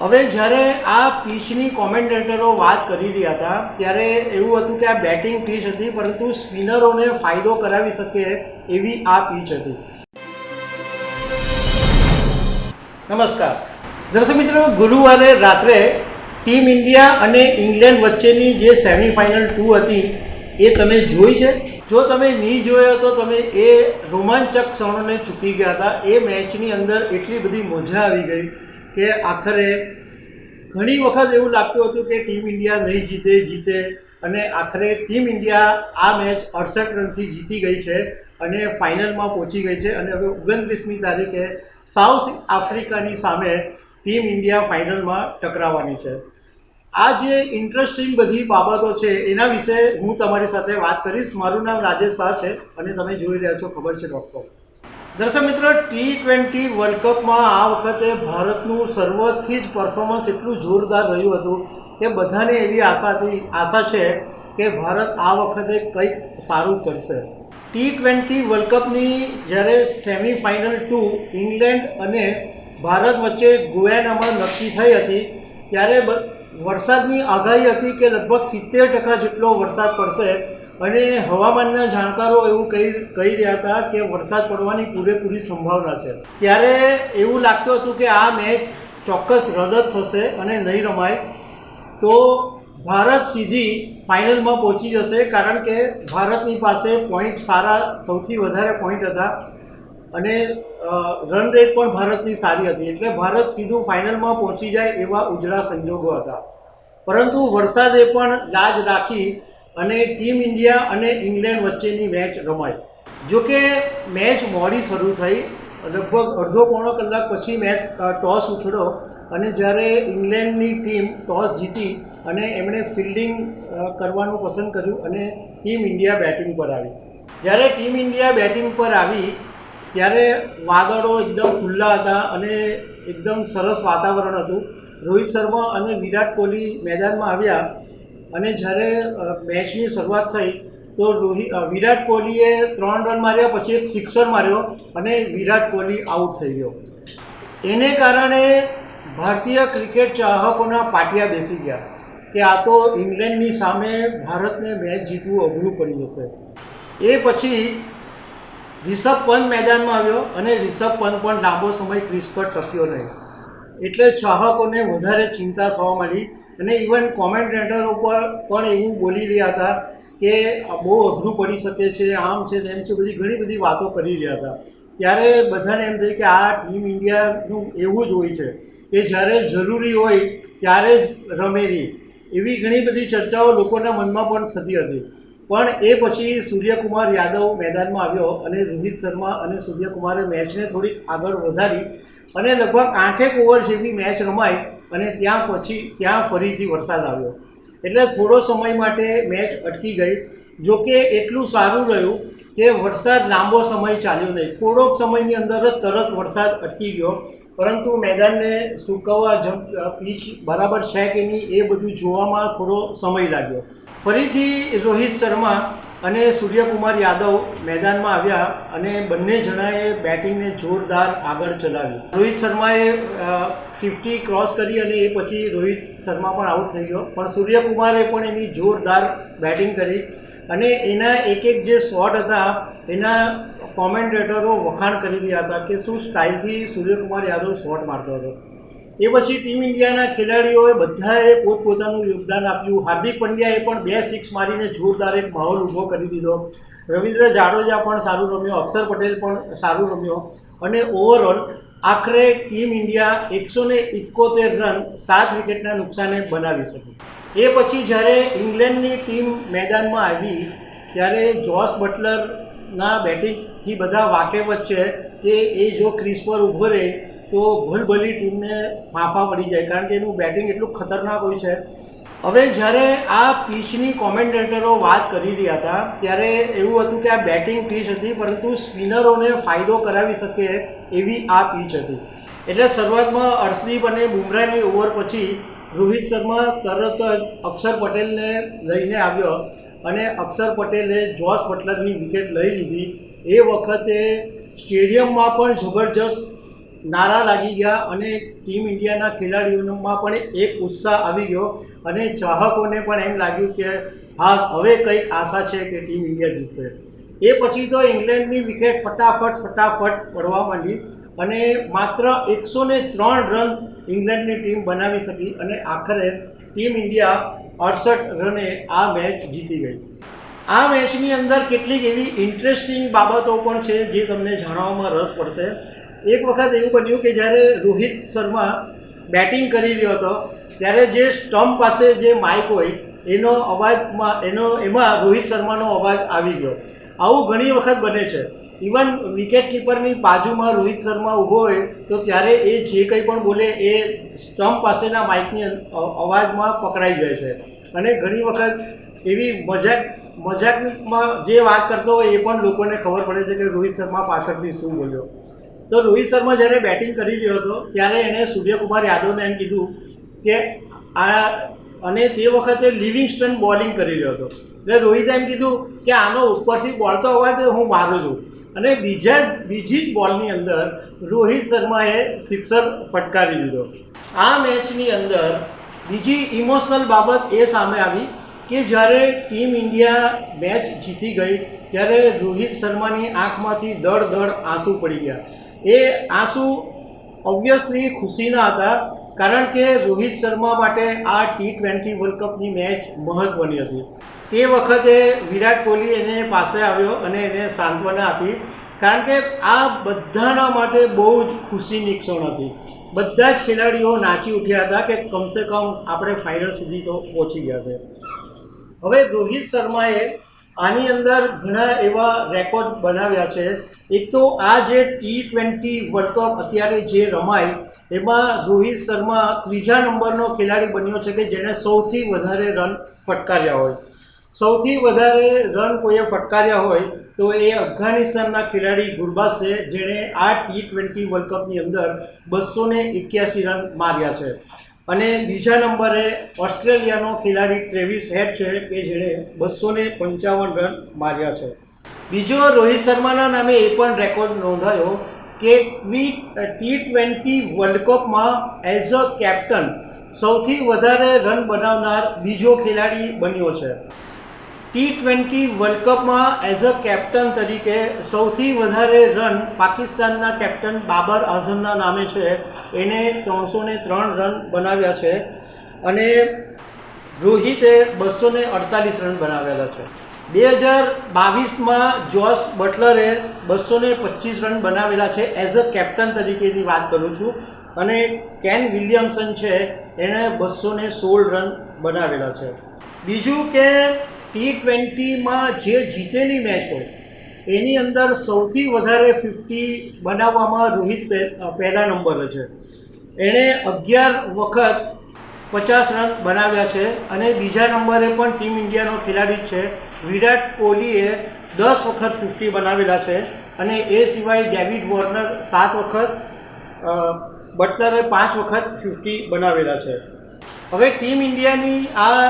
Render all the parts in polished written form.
હવે જ્યારે આ પીચની કોમેન્ટેટરો વાત કરી રહ્યા હતા ત્યારે એવું હતું કે આ બેટિંગ પીચ હતી, પરંતુ સ્પિનરોને ફાયદો કરાવી શકે એવી આ પીચ હતી. નમસ્કાર દર્શક મિત્રો, ગુરુવારે રાત્રે ટીમ ઇન્ડિયા અને ઇંગ્લેન્ડ વચ્ચેની જે સેમિફાઇનલ 2 હતી એ તમે જોઈ છે? જો તમે નહીં જોયો તો તમે એ રોમાંચક ક્ષણોને ચૂકી ગયા હતા. એ મેચની અંદર એટલી બધી મજા આવી ગઈ કે આખરે ઘણી વખત એવું લાગતું હતું કે ટીમ ઇન્ડિયા નહીં જીતે અને આખરે ટીમ ઇન્ડિયા આ મેચ 68 રનથી જીતી ગઈ છે અને ફાઇનલમાં પહોંચી ગઈ છે. અને હવે 29મી તારીખે સાઉથ આફ્રિકાની સામે ટીમ ઇન્ડિયા ફાઇનલમાં ટકરાવવાની છે. આ જે ઇન્ટરેસ્ટિંગ બધી બાબતો છે એના વિશે હું તમારી સાથે વાત કરીશ. મારું નામ રાજેશ શાહ છે અને તમે જોઈ રહ્યા છો ખબર છે .com. દર્શક મિત્રો, T20 વર્લ્ડ કપમાં આ વખતે ભારતનું સર્વથી જ પરફોર્મન્સ એટલું જોરદાર રહ્યું હતું કે બધાને એવી આશા છે કે ભારત આ વખતે કંઈક સારું કરશે. T20 વર્લ્ડ કપની જ્યારે સેમિફાઇનલ 2 ઇંગ્લેન્ડ અને ભારત વચ્ચે ગુયાનામાં નક્કી થઈ હતી ત્યારે વરસાદની આગાહી હતી કે લગભગ 70% જેટલો વરસાદ પડશે અને હવામાનના જાણકારો એવું કહી રહ્યા હતા કે વરસાદ પડવાની પૂરેપૂરી સંભાવના છે. ત્યારે એવું લાગતું હતું કે આ મેચ ચોક્કસ રદ થશે અને નહીં રમાય, તો ભારત સીધી ફાઇનલમાં પહોંચી જશે, કારણ કે ભારતની પાસે પોઈન્ટ સારા, સૌથી વધારે પોઈન્ટ હતા અને રન રેટ પણ ભારતની સારી હતી, એટલે ભારત સીધું ફાઇનલમાં પહોંચી જાય એવા ઉજળા સંજોગો હતા. પરંતુ વરસાદે પણ લાજ રાખી અને ટીમ ઇન્ડિયા અને ઇંગ્લેન્ડ વચ્ચેની મેચ રમાઈ. જોકે મેચ મોડી શરૂ થઈ, લગભગ અડધો પોણો કલાક પછી મેચ ટોસ ઉછળ્યો અને જ્યારે ઇંગ્લેન્ડની ટીમ ટોસ જીતી અને એમણે ફિલ્ડિંગ કરવાનું પસંદ કર્યું અને ટીમ ઇન્ડિયા બેટિંગ પર આવી. જ્યારે ટીમ ઇન્ડિયા બેટિંગ પર આવી ત્યારે વાદળો એકદમ ખુલ્લા હતા અને એકદમ સરસ વાતાવરણ હતું. રોહિત શર્મા અને વિરાટ કોહલી મેદાનમાં આવ્યા અને જ્યારે મેચની શરૂઆત થઈ તો વિરાટ કોહલીએ 3 રન માર્યા, પછી એક સિક્સર માર્યો અને વિરાટ કોહલી આઉટ થઈ ગયો. એને કારણે ભારતીય ક્રિકેટ ચાહકોના પાટિયા બેસી ગયા કે આ તો ઇંગ્લેન્ડની સામે ભારતને મેચ જીતવું અઘરું પડી જશે. એ પછી રિષભ પંત મેદાનમાં આવ્યો અને રિષભ પંત પણ લાંબો સમય ક્રીઝ પર ટક્યો નહીં, એટલે ચાહકોને વધારે ચિંતા થવા માંડી અને ઇવન કોમેન્ટેટરો પર પણ એવું બોલી રહ્યા હતા કે બહુ અઘરું પડી શકે છે, આમ છે તેમ છે, ઘણી બધી વાતો કરી રહ્યા હતા. ત્યારે બધાને એમ થયું કે આ ટીમ ઇન્ડિયાનું એવું જ હોય છે કે જ્યારે જરૂરી હોય ત્યારે જ રમેરી, એવી ઘણી બધી ચર્ચાઓ લોકોના મનમાં પણ થતી હતી. પણ એ પછી સૂર્યકુમાર યાદવ મેદાનમાં આવ્યો અને રોહિત શર્મા અને સૂર્યકુમારે મેચને થોડીક આગળ વધારી અને લગભગ 8 ઓવર જેવી મેચ રમાઈ અને ત્યાં ફરીથી વરસાદ આવ્યો, એટલે થોડો સમય માટે મેચ અટકી ગઈ. જોકે એટલું સારું રહ્યું કે વરસાદ લાંબો સમય ચાલ્યો નહીં, થોડોક સમયની અંદર જ તરત વરસાદ અટકી ગયો, પરંતુ મેદાનને સૂકવવા પીચ બરાબર છે કે નહીં એ બધું જોવામાં થોડો સમય લાગ્યો. ફરીથી રોહિત શર્મા અને સૂર્યકુમાર યાદવ મેદાનમાં આવ્યા અને બંને જણાએ બેટિંગને જોરદાર આગળ ચલાવી. રોહિત શર્માએ 50 ક્રોસ કરી અને એ પછી રોહિત શર્મા પણ આઉટ થઈ ગયો, પણ સૂર્યકુમારે પણ એની જોરદાર બેટિંગ કરી અને એના એક જે શોટ હતા એના કોમેન્ટેટરો વખાણ કરી રહ્યા હતા કે શું સ્ટાઇલથી સૂર્યકુમાર યાદવ શોટ મારતો હતો. એ પછી ટીમ ઇન્ડિયાના ખેલાડીઓએ બધાએ પોતપોતાનું યોગદાન આપ્યું. હાર્દિક પંડ્યાએ પણ 2 સિક્સ મારીને જોરદાર એક માહોલ ઊભો કરી દીધો. રવિન્દ્ર જાડેજા પણ સારું રમ્યો, અક્ષર પટેલ પણ સારું રમ્યો અને ઓવરઓલ આખરે ટીમ ઇન્ડિયા 171 રન 7 વિકેટના નુકસાને બનાવી શકી. એ પછી જ્યારે ઇંગ્લેન્ડની ટીમ મેદાનમાં આવી ત્યારે જોસ બટલરના બેટિંગથી બધા વાકેફ છે કે એ જો ક્રીઝ પર ઊભો રહે તો ભલભલી ટીમને ફાંફા પડી જાય, કારણ કે એનું બેટિંગ એટલું ખતરનાક હોય છે. હવે જ્યારે આ પીચની કોમેન્ટેટરો વાત કરી રહ્યા હતા ત્યારે એવું હતું કે આ બેટિંગ પીચ હતી, પરંતુ સ્પિનરોને ફાયદો કરાવી શકે એવી આ પીચ હતી. એટલે શરૂઆતમાં અર્શદીપ અને બુમરાહની ઓવર પછી રોહિત શર્મા તરત જ અક્ષર પટેલને લઈને આવ્યો અને અક્ષર પટેલે જોસ બટલરની વિકેટ લઈ લીધી. એ વખતે સ્ટેડિયમમાં પણ જબરજસ્ત નારા લાગી ગયા અને ટીમ ઇન્ડિયાના ખેલાડીઓમાં પણ એક ઉત્સાહ આવી ગયો અને ચાહકોને પણ એમ લાગ્યું કે હા હવે કંઈક આશા છે કે ટીમ ઇન્ડિયા જીતશે. એ પછી તો ઇંગ્લેન્ડની વિકેટ ફટાફટ પડવા માંડી અને માત્ર 103 રન ઇંગ્લેન્ડની ટીમ બનાવી શકી અને આખરે ટીમ ઇન્ડિયા 68 રને આ મેચ જીતી ગઈ. આ મેચની અંદર કેટલીક એવી ઇન્ટરેસ્ટિંગ બાબતો પણ છે જે તમને જાણવામાં રસ પડશે. એક વખત એવું બન્યું કે જ્યારે રોહિત શર્મા બેટિંગ કરી રહ્યો હતો ત્યારે જે સ્ટમ્પ પાસે જે માઇક હોય એનો અવાજમાં એમાં રોહિત શર્માનો અવાજ આવી ગયો. આવું ઘણી વખત બને છે. ઇવન વિકેટ કીપરની બાજુમાં રોહિત શર્મા ઊભો હોય તો ત્યારે એ જે કંઈ પણ બોલે એ સ્ટમ્પ પાસેના માઇકની અવાજમાં પકડાઈ જાય છે અને ઘણી વખત એવી મજાકમાં જે વાત કરતો હોય એ પણ લોકોને ખબર પડે છે કે રોહિત શર્મા પાછળથી શું બોલ્યો. તો રોહિત શર્મા જ્યારે બેટિંગ કરી રહ્યો હતો ત્યારે એણે સૂર્યકુમાર યાદવને એમ કીધું કે અને તે વખતે લિવિંગસ્ટન બોલિંગ કરી રહ્યો હતો એટલે રોહિતે એમ કીધું કે આનો ઉપરથી બોલ તો અવાજ હું મારું છું અને બીજી જ બોલની અંદર રોહિત શર્માએ સિક્સર ફટકારી દીધો. આ મેચની અંદર બીજી ઇમોશનલ બાબત એ સામે આવી કે જ્યારે ટીમ ઇન્ડિયા મેચ જીતી ગઈ ત્યારે રોહિત શર્માની આંખમાંથી દળ આંસુ પડી ગયા. એ આંસુ ઓબ્વિયસલી ખુશીના હતા કારણ કે રોહિત શર્મા માટે આ T20 વર્લ્ડ કપની મેચ મહત્ત્વની હતી. તે વખતે વિરાટ કોહલી એને પાસે આવ્યો અને એને સાંત્વના આપી કારણ કે આ બધાના માટે બહુ જ ખુશીની ક્ષણ હતી. બધા જ ખેલાડીઓ નાચી ઉઠ્યા હતા કે કમસે કમ આપણે ફાઇનલ સુધી તો પહોંચી ગયા છે. હવે રોહિત શર્માએ આની અંદર ઘણા એવા રેકોર્ડ બનાવ્યા છે. એક તો આ જે T20 વર્લ્ડ કપ અત્યારે જે રમાય એમાં રોહિત શર્મા 3જા નંબરનો ખેલાડી બન્યો છે કે જેણે સૌથી વધારે રન ફટકાર્યા હોય. સૌથી વધારે રન કોઈએ ફટકાર્યા હોય તો એ અફઘાનિસ્તાનના ખેલાડી ગુરબાઝ છે જેણે આ T20 વર્લ્ડ કપની અંદર 281 રન માર્યા છે. અને બીજા નંબરે ઓસ્ટ્રેલિયાનો ખેલાડી ટ્રેવિસ હેડ છે કે જેણે 255 રન માર્યા છે. બીજો રોહિત શર્માના નામે એ પણ રેકોર્ડ નોંધાયો કે T20 વર્લ્ડ કપમાં એઝ અ કેપ્ટન સૌથી વધારે રન બનાવનાર બીજો ખેલાડી બન્યો છે. T20 વર્લ્ડ કપમાં એઝ અ કેપ્ટન તરીકે સૌથી વધારે રન પાકિસ્તાનના કેપ્ટન બાબર આઝમના નામે છે. એને 303 રન બનાવ્યા છે અને રોહિતે 248 રન બનાવેલા છે. 2022માં જોસ બટલરે 225 રન બનાવેલા છે એઝ અ કેપ્ટન તરીકેની વાત કરું છું અને કેન વિલિયમસન છે એણે 216 રન બનાવેલા છે. બીજું કે T20માં જે જીતેલી મેચ હોય એની અંદર સૌથી વધારે 50 બનાવવામાં રોહિત પહેલા નંબરે છે. એણે 11 વખત 50 રન બનાવ્યા છે અને બીજા નંબરે પણ ટીમ ઇન્ડિયાનો ખેલાડી છે. વિરાટ કોહલીએ 10 વખત 50 બનાવેલા છે અને એ સિવાય ડેવિડ વોર્નર 7 વખત, બટલરે 5 વખત 50 બનાવેલા છે. હવે ટીમ ઇન્ડિયાની આ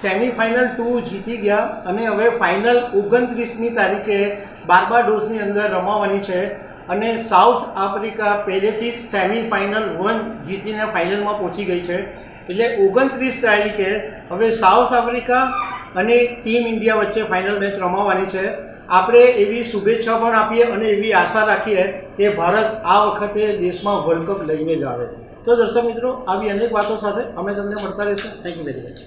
સેમિફાઇનલ 2 જીતી ગયા અને હવે ફાઇનલ 29મી તારીખે બાર્બાડોસની અંદર રમાવાની છે અને સાઉથ આફ્રિકા પહેલેથી જ સેમિફાઇનલ 1 જીતીને ફાઇનલમાં પહોંચી ગઈ છે. એટલે 29 તારીખે હવે સાઉથ આફ્રિકા અને ટીમ ઇન્ડિયા વચ્ચે ફાઇનલ મેચ રમાવાની છે. આપણે એવી શુભેચ્છા પણ આપીએ અને એવી આશા રાખીએ કે ભારત આ વખતે દેશમાં વર્લ્ડ કપ લઈને જ આવે. તો દર્શક મિત્રો, આવી અનેક વાતો સાથે અમે તમને મળતા રહીશું. Thank you very much.